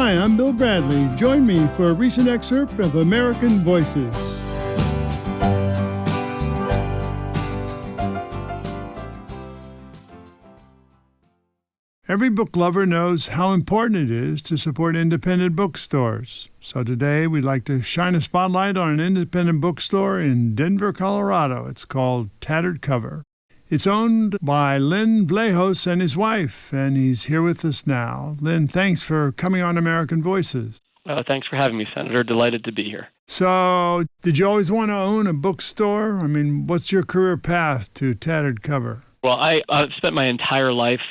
Hi, I'm Bill Bradley. Join me for a recent excerpt of American Voices. Every book lover knows how important it is to support independent bookstores. So today we'd like to shine a spotlight on an independent bookstore in Denver, Colorado. It's called Tattered. It's owned by Len Vlahos and his wife, and he's here with us now. Len, thanks for coming on American Voices. Thanks for having me, Senator. Delighted to be here. So, did you always want to own a bookstore? I mean, what's your career path to Tattered? Well, I've spent my entire life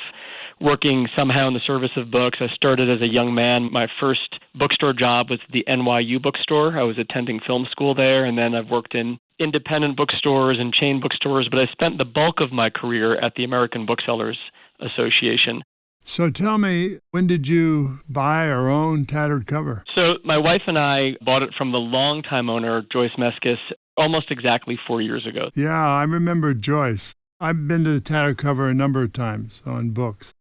working somehow in the service of books. I started as a young man. My first bookstore job was the NYU bookstore. I was attending film school there, and then I've worked in independent bookstores and chain bookstores, but I spent the bulk of my career at the American Booksellers Association. So tell me, when did you buy or own Tattered? So my wife and I bought it from the longtime owner, Joyce Meskis, almost exactly 4 years ago. Yeah, I remember Joyce. I've been to Tattered a number of times on books.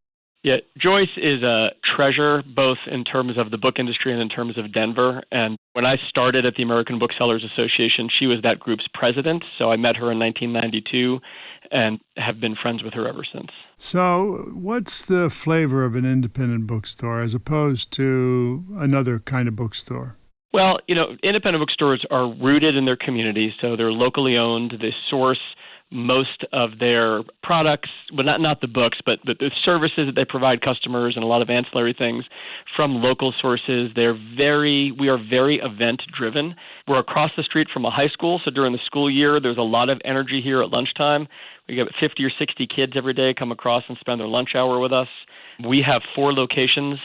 Yeah, Joyce is a treasure, both in terms of the book industry and in terms of Denver. And when I started at the American Booksellers Association, she was that group's president. So I met her in 1992 and have been friends with her ever since. So what's the flavor of an independent bookstore as opposed to another kind of bookstore? Well, independent bookstores are rooted in their community, so they're locally owned. They source most of their products, well, not the books, but the services that they provide customers and a lot of ancillary things from local sources. We are very event-driven. We're across the street from a high school, so during the school year, there's a lot of energy here at lunchtime. We get 50 or 60 kids every day come across and spend their lunch hour with us. We have 4 locations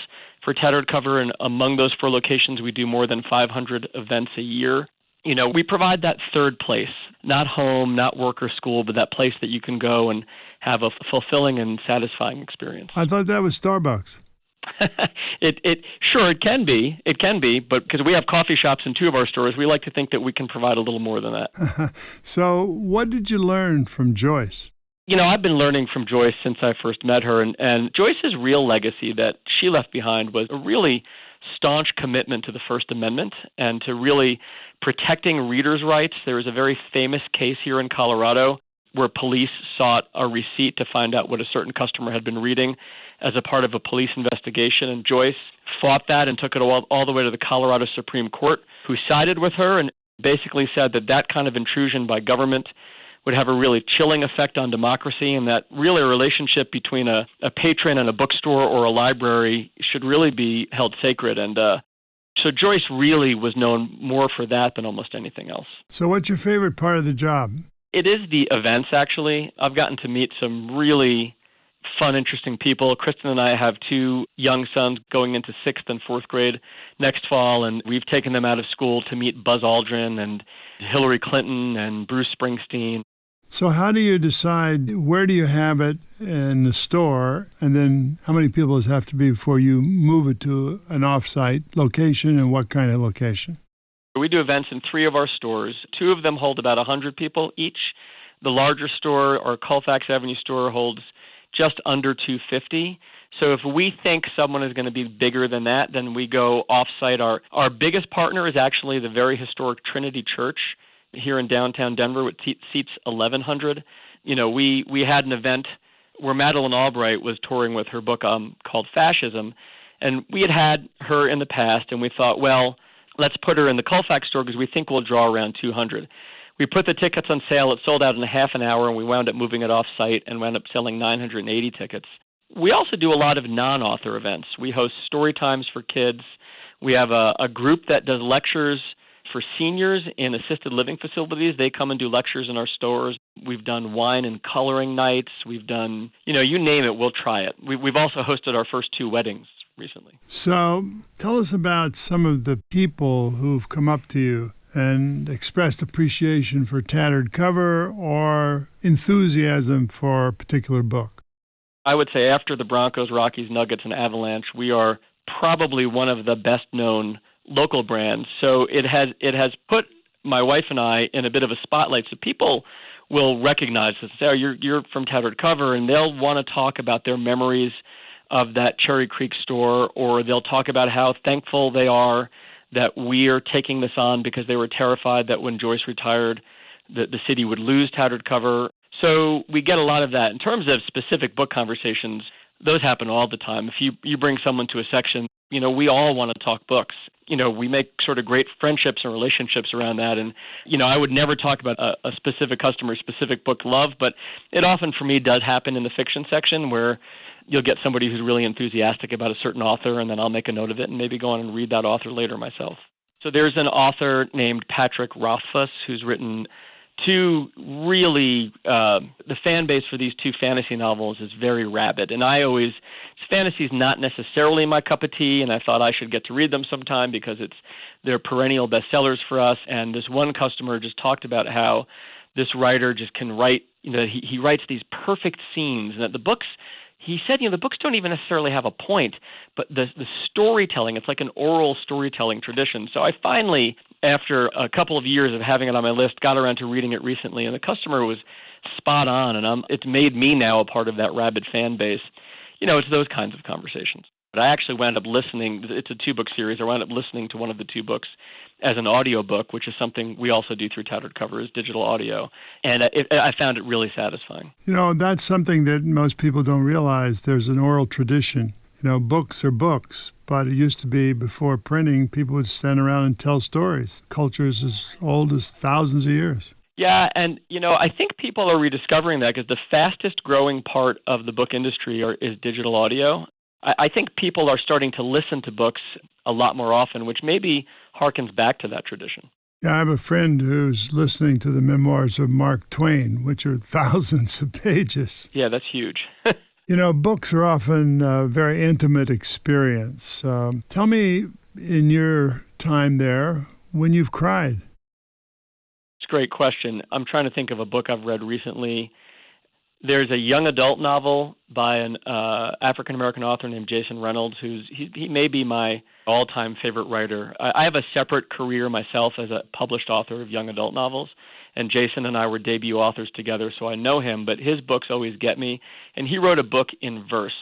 for Tattered, and among those 4 locations, we do more than 500 events a year. We provide that third place, not home, not work or school, but that place that you can go and have a fulfilling and satisfying experience. I thought that was Starbucks. It can be, but because we have coffee shops in 2 of our stores, we like to think that we can provide a little more than that. So what did you learn from Joyce? I've been learning from Joyce since I first met her, and Joyce's real legacy that she left behind was a really staunch commitment to the First Amendment and to really protecting readers' rights. There was a very famous case here in Colorado where police sought a receipt to find out what a certain customer had been reading as a part of a police investigation, and Joyce fought that and took it all the way to the Colorado Supreme Court, who sided with her and basically said that kind of intrusion by government would have a really chilling effect on democracy, and that really a relationship between a patron and a bookstore or a library should really be held sacred. And so Joyce really was known more for that than almost anything else. So what's your favorite part of the job? It is the events, actually. I've gotten to meet some really fun, interesting people. Kristen and I have 2 young sons going into 6th and 4th grade next fall, and we've taken them out of school to meet Buzz Aldrin and Hillary Clinton and Bruce Springsteen. So how do you decide where do you have it in the store, and then how many people does it have to be before you move it to an off-site location, and what kind of location? We do events in 3 of our stores. 2 of them hold about 100 people each. The larger store, our Colfax Avenue store, holds just under 250. So if we think someone is going to be bigger than that, then we go off-site. Our biggest partner is actually the very historic Trinity Church here in downtown Denver, which seats 1,100. We had an event where Madeleine Albright was touring with her book called Fascism, and we had her in the past, and we thought, well, let's put her in the Colfax store because we think we'll draw around 200. We put the tickets on sale. It sold out in a half an hour, and we wound up moving it off-site and wound up selling 980 tickets. We also do a lot of non-author events. We host story times for kids. We have a group that does lectures for seniors in assisted living facilities. They come and do lectures in our stores. We've done wine and coloring nights. We've done, you name it, we'll try it. We've also hosted our first 2 weddings recently. So tell us about some of the people who've come up to you and expressed appreciation for Tattered or enthusiasm for a particular book. I would say after the Broncos, Rockies, Nuggets, and Avalanche, we are probably one of the best-known local brands. So it has put my wife and I in a bit of a spotlight. So people will recognize us and say, oh, you're from Tattered, and they'll want to talk about their memories of that Cherry Creek store, or they'll talk about how thankful they are that we are taking this on because they were terrified that when Joyce retired, the city would lose Tattered Cover. So we get a lot of that. In terms of specific book conversations, those happen all the time. If you bring someone to a section, we all want to talk books. We make sort of great friendships and relationships around that. And, I would never talk about a specific customer's specific book love, but it often for me does happen in the fiction section where you'll get somebody who's really enthusiastic about a certain author, and then I'll make a note of it and maybe go on and read that author later myself. So there's an author named Patrick Rothfuss who's written two really, the fan base for these two fantasy novels is very rabid. And fantasy is not necessarily my cup of tea, and I thought I should get to read them sometime because they're perennial bestsellers for us. And this one customer just talked about how this writer just can write, he writes these perfect scenes, and that the books, he said, the books don't even necessarily have a point, but the storytelling, it's like an oral storytelling tradition. So I finally, after a couple of years of having it on my list, got around to reading it recently, and the customer was spot on, and it's made me now a part of that rabid fan base. It's those kinds of conversations. But I actually wound up listening, it's a 2-book series, I wound up listening to one of the 2 books as an audiobook, which is something we also do through Tattered Cover, is digital audio. And I found it really satisfying. That's something that most people don't realize. There's an oral tradition. Books are books, but it used to be before printing, people would stand around and tell stories. Cultures as old as thousands of years. Yeah, and, I think people are rediscovering that because the fastest growing part of the book industry is digital audio. I think people are starting to listen to books a lot more often, which maybe harkens back to that tradition. Yeah, I have a friend who's listening to the memoirs of Mark Twain, which are thousands of pages. Yeah, that's huge. Books are often a very intimate experience. Tell me, in your time there, when you've cried. It's a great question. I'm trying to think of a book I've read recently. There's a young adult novel by an African-American author named Jason Reynolds, he may be my all-time favorite writer. I have a separate career myself as a published author of young adult novels, and Jason and I were debut authors together, so I know him, but his books always get me. And he wrote a book in verse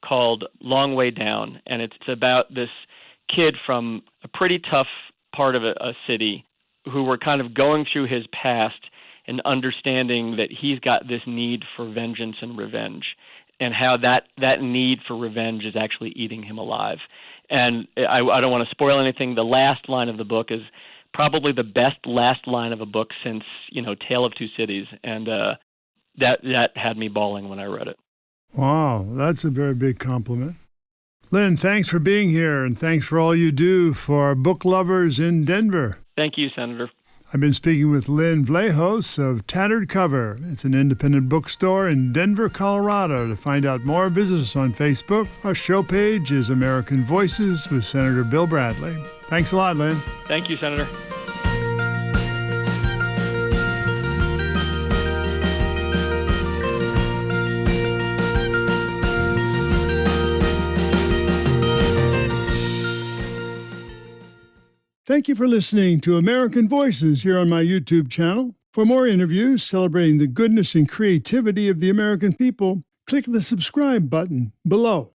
called Long Way Down, and it's about this kid from a pretty tough part of a city who were kind of going through his past and understanding that he's got this need for vengeance and revenge, and how that need for revenge is actually eating him alive. And I don't want to spoil anything. The last line of the book is probably the best last line of a book since, Tale of Two Cities. And that had me bawling when I read it. Wow, that's a very big compliment. Len, thanks for being here, and thanks for all you do for book lovers in Denver. Thank you, Senator. I've been speaking with Len Vlahos of Tattered Cover. It's an independent bookstore in Denver, Colorado. To find out more, visit us on Facebook. Our show page is American Voices with Senator Bill Bradley. Thanks a lot, Len. Thank you, Senator. Thank you for listening to American Voices here on my YouTube channel. For more interviews celebrating the goodness and creativity of the American people, click the subscribe button below.